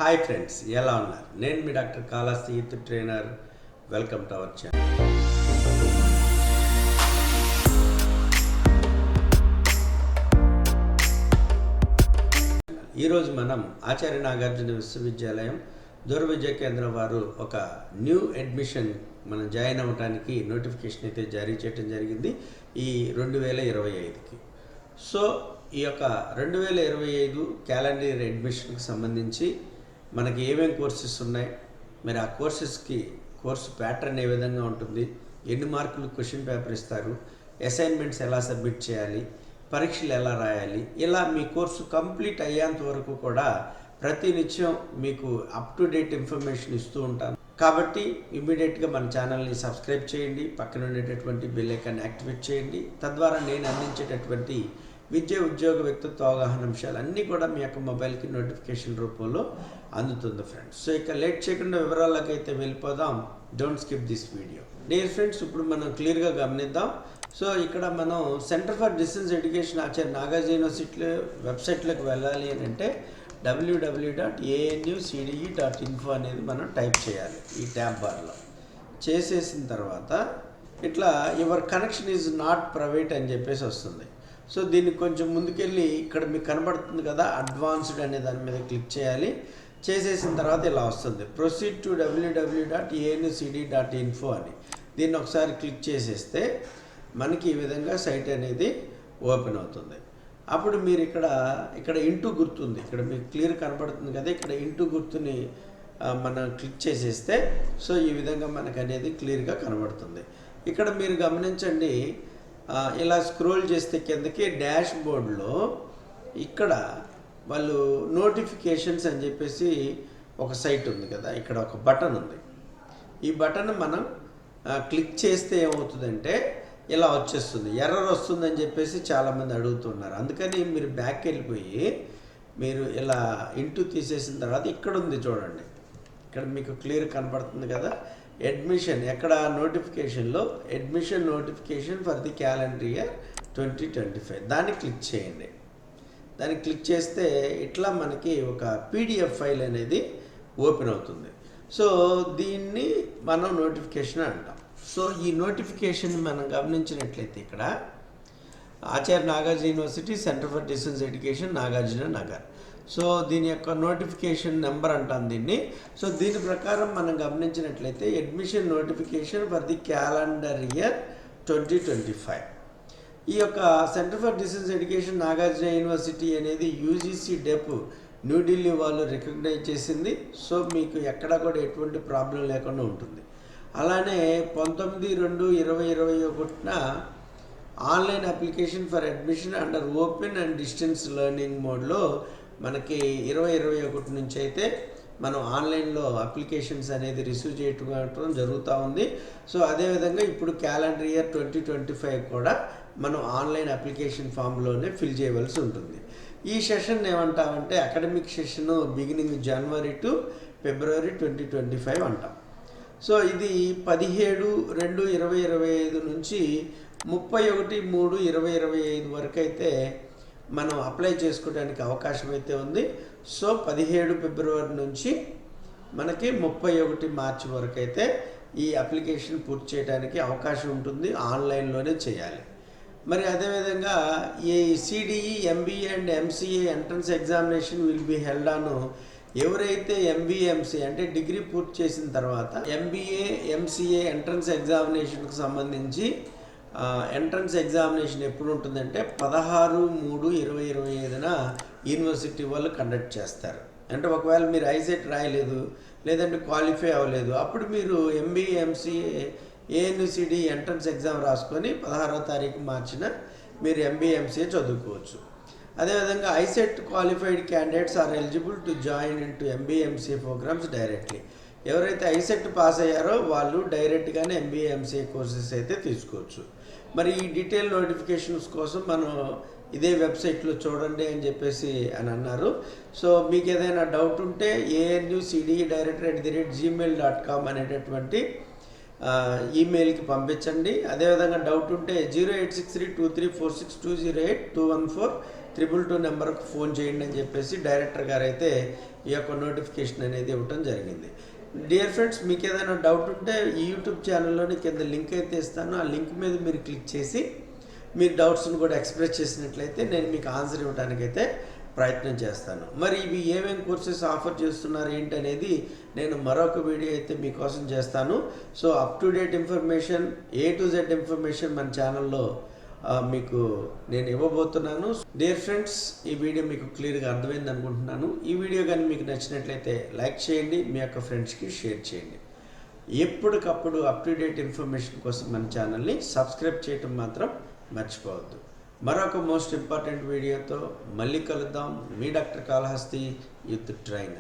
Hi friends, ఎలా ఉన్నారు? నేను మీ doctor Kalahasti youth trainer. Welcome to our channel. ఈరోజు మనం ఆచార్య నాగార్జున విశ్వవిద్యాలయం దూర విద్యా కేంద్రం వారు ఒక న్యూ అడ్మిషన్ మనం జాయిన్ అవ్వడానికి నోటిఫికేషన్ అయితే జారీ చేయడం జరిగింది ఈ 2025కి. సో ఈ యొక్క 2025 క్యాలెండర్ అడ్మిషన్కి సంబంధించి మనకి ఏమేమి కోర్సెస్ ఉన్నాయి, మరి ఆ కోర్సు ప్యాటర్న్ ఏ విధంగా ఉంటుంది, ఎన్ని మార్కులు క్వశ్చన్ పేపర్ ఇస్తారు, అసైన్మెంట్స్ ఎలా సబ్మిట్ చేయాలి, పరీక్షలు ఎలా రాయాలి, ఇలా మీ కోర్సు కంప్లీట్ అయ్యేంత వరకు కూడా ప్రతి నిత్యం మీకు అప్ టు డేట్ ఇన్ఫర్మేషన్ ఇస్తూ ఉంటాను. కాబట్టి ఇమ్మీడియట్గా మన ఛానల్ని సబ్స్క్రైబ్ చేయండి, పక్కన ఉండేటటువంటి బెల్ ఐకాన్ యాక్టివేట్ చేయండి. తద్వారా నేను అందించేటటువంటి విద్య, ఉద్యోగ, వ్యక్తిత్వ అవగాహన అంశాలు అన్నీ కూడా మీ యొక్క మొబైల్కి నోటిఫికేషన్ రూపంలో అందుతుంది ఫ్రెండ్స్. సో ఇక లేట్ చేయకుండా వివరాలకు అయితే వెళ్ళిపోదాం. Don't skip this video. Dear friends, ఇప్పుడు మనం క్లియర్గా గమనిద్దాం. సో ఇక్కడ మనం centre for distance education Acharya Nagarjuna university వెబ్సైట్లోకి వెళ్ళాలి అని అంటే www.anucde.info అనేది మనం టైప్ చేయాలి ఈ ట్యాబ్ బార్లో. చేసేసిన తర్వాత ఇట్లా your connection is not private అని చెప్పేసి వస్తుంది. సో దీన్ని కొంచెం ముందుకెళ్ళి ఇక్కడ మీకు కనబడుతుంది కదా, అడ్వాన్స్డ్ అనే దాని మీద క్లిక్ చేయాలి. చేసేసిన తర్వాత ఇలా వస్తుంది, ప్రొసీడ్ టు www.anucde.info అని. దీన్ని ఒకసారి క్లిక్ చేసేస్తే మనకి ఈ విధంగా సైట్ అనేది ఓపెన్ అవుతుంది. అప్పుడు మీరు ఇక్కడ ఇంటూ గుర్తుంది, ఇక్కడ మీకు క్లియర్ కనబడుతుంది కదా, ఇక్కడ ఇంటూ గుర్తుని మనం క్లిక్ చేసేస్తే సో ఈ విధంగా మనకు అనేది క్లియర్గా కనబడుతుంది. ఇక్కడ మీరు గమనించండి, ఇలా స్క్రోల్ చేస్తే కిందకి డాష్ బోర్డ్లో ఇక్కడ వాళ్ళు నోటిఫికేషన్స్ అని చెప్పేసి ఒక సైట్ ఉంది కదా, ఇక్కడ ఒక బటన్ ఉంది. ఈ బటన్ మనం క్లిక్ చేస్తే ఏమవుతుందంటే ఇలా వచ్చేస్తుంది, ఎర్రర్ వస్తుందని చెప్పేసి చాలామంది అడుగుతున్నారు. అందుకని మీరు బ్యాక్ వెళ్ళిపోయి మీరు ఇలా ఇంటూ తీసేసిన తర్వాత ఇక్కడ ఉంది చూడండి, ఇక్కడ మీకు క్లియర్ కనపడుతుంది కదా, అడ్మిషన్. ఎక్కడ నోటిఫికేషన్లో admission notification for the calendar year 2025 దాన్ని క్లిక్ చేయండి. దాన్ని క్లిక్ చేస్తే ఇట్లా మనకి ఒక పీడిఎఫ్ ఫైల్ అనేది ఓపెన్ అవుతుంది. సో దీన్ని మనం నోటిఫికేషన్ అంటాం. సో ఈ నోటిఫికేషన్ మనం గమనించినట్లయితే ఇక్కడ Acharya Nagarjuna university centre for distance education Nagarjuna Nagar. So దీని యొక్క నోటిఫికేషన్ నెంబర్ అంటాం దీన్ని. సో దీని ప్రకారం మనం గమనించినట్లయితే admission notification for the calendar year 2025. ఈ యొక్క centre for distance education Nagarjuna university అనేది యూజీసీ డెప్ న్యూఢిల్లీ వాళ్ళు రికగ్నైజ్ చేసింది. సో మీకు ఎక్కడ కూడా ఎటువంటి ప్రాబ్లం లేకుండా ఉంటుంది. అలానే 19/2/2021 online application for admission under open and distance learning మోడ్లో మనకి 2021 నుంచి అయితే మనం ఆన్లైన్లో అప్లికేషన్స్ అనేది రిసీవ్ చేయటం జరుగుతూ ఉంది. సో అదేవిధంగా ఇప్పుడు క్యాలెండర్ ఇయర్ 2025 కూడా మనం ఆన్లైన్ అప్లికేషన్ ఫామ్లోనే ఫిల్ చేయవలసి ఉంటుంది. ఈ సెషన్ ఏమంటామంటే academic session beginning January to February 2025 అంటాం. సో ఇది 17/2/2025 నుంచి 31/3/2025 వరకు అయితే మనం అప్లై చేసుకోవడానికి అవకాశం అయితే ఉంది. సో 17 ఫిబ్రవరి నుంచి మనకి 31 మార్చి వరకు అయితే ఈ అప్లికేషన్ పూర్తి చేయడానికి అవకాశం ఉంటుంది. ఆన్లైన్లోనే చేయాలి. మరి అదేవిధంగా ఈ CDE, MBA and MCA entrance examination will be held on. ఎవరైతే ఎంబీఏ, ఎంసీఏ అంటే డిగ్రీ పూర్తి చేసిన తర్వాత ఎంబీఏ, ఎంసీఏ ఎంట్రన్స్ ఎగ్జామినేషన్కి సంబంధించి ఎంట్రన్స్ ఎగ్జామినేషన్ ఎప్పుడు ఉంటుందంటే 16/3/2025న యూనివర్సిటీ వాళ్ళు కండక్ట్ చేస్తారు. అంటే ఒకవేళ మీరు ఐసెట్ రాయలేదు, లేదంటే క్వాలిఫై అవ్వలేదు, అప్పుడు మీరు MBA, MCA, ANUCD entrance exam రాసుకొని 16వ తారీఖు మార్చిన మీరు ఎంబీఏ, ఎంసీఏ చదువుకోవచ్చు. అదేవిధంగా ICET qualified candidates are eligible to join in to MBA, MCA programmes directly. ఎవరైతే ఐసెట్ పాస్ అయ్యారో వాళ్ళు డైరెక్ట్గానే ఎంబీఏ, ఎంసీఏ కోర్సెస్ అయితే తీసుకోవచ్చు. మరి ఈ డీటెయిల్ నోటిఫికేషన్స్ కోసం మనం ఇదే వెబ్సైట్లో చూడండి అని చెప్పేసి అని అన్నారు. సో మీకు ఏదైనా డౌట్ ఉంటే anucde@gmail.com అనేటటువంటి ఈమెయిల్కి పంపించండి. అదేవిధంగా డౌట్ ఉంటే 08632346208214 222 నెంబర్కు ఫోన్ చేయండి అని చెప్పేసి డైరెక్టర్ గారు అయితే ఈ యొక్క నోటిఫికేషన్ అనేది ఇవ్వటం జరిగింది. డియర్ ఫ్రెండ్స్, మీకు ఏదైనా డౌట్ ఉంటే ఈ యూట్యూబ్ ఛానల్లోని కింద లింక్ అయితే ఇస్తాను. ఆ లింక్ మీద మీరు క్లిక్ చేసి మీ డౌట్స్ని కూడా ఎక్స్ప్రెస్ చేసినట్లయితే నేను మీకు ఆన్సర్ ఇవ్వడానికైతే ప్రయత్నం చేస్తాను. మరి ఇవి ఏమేమి కోర్సెస్ ఆఫర్ చేస్తున్నారు ఏంటి అనేది నేను మరొక వీడియో అయితే మీకోసం చేస్తాను. So up to date information, A to Z information మన ఛానల్లో మీకు నేను ఇవ్వబోతున్నాను. డియర్ ఫ్రెండ్స్, ఈ వీడియో మీకు క్లియర్గా అర్థమైంది అనుకుంటున్నాను. ఈ వీడియో కానీ మీకు నచ్చినట్లయితే లైక్ చేయండి, మీ యొక్క ఫ్రెండ్స్కి షేర్ చేయండి. ఎప్పటికప్పుడు అప్ టు డేట్ ఇన్ఫర్మేషన్ కోసం మన ఛానల్ని సబ్స్క్రైబ్ చేయటం మాత్రం మర్చిపోవద్దు. మరొక మోస్ట్ ఇంపార్టెంట్ వీడియోతో మళ్ళీ కలుద్దాం. మీ డాక్టర్ కాళహస్తి, యూత్ ట్రైనర్.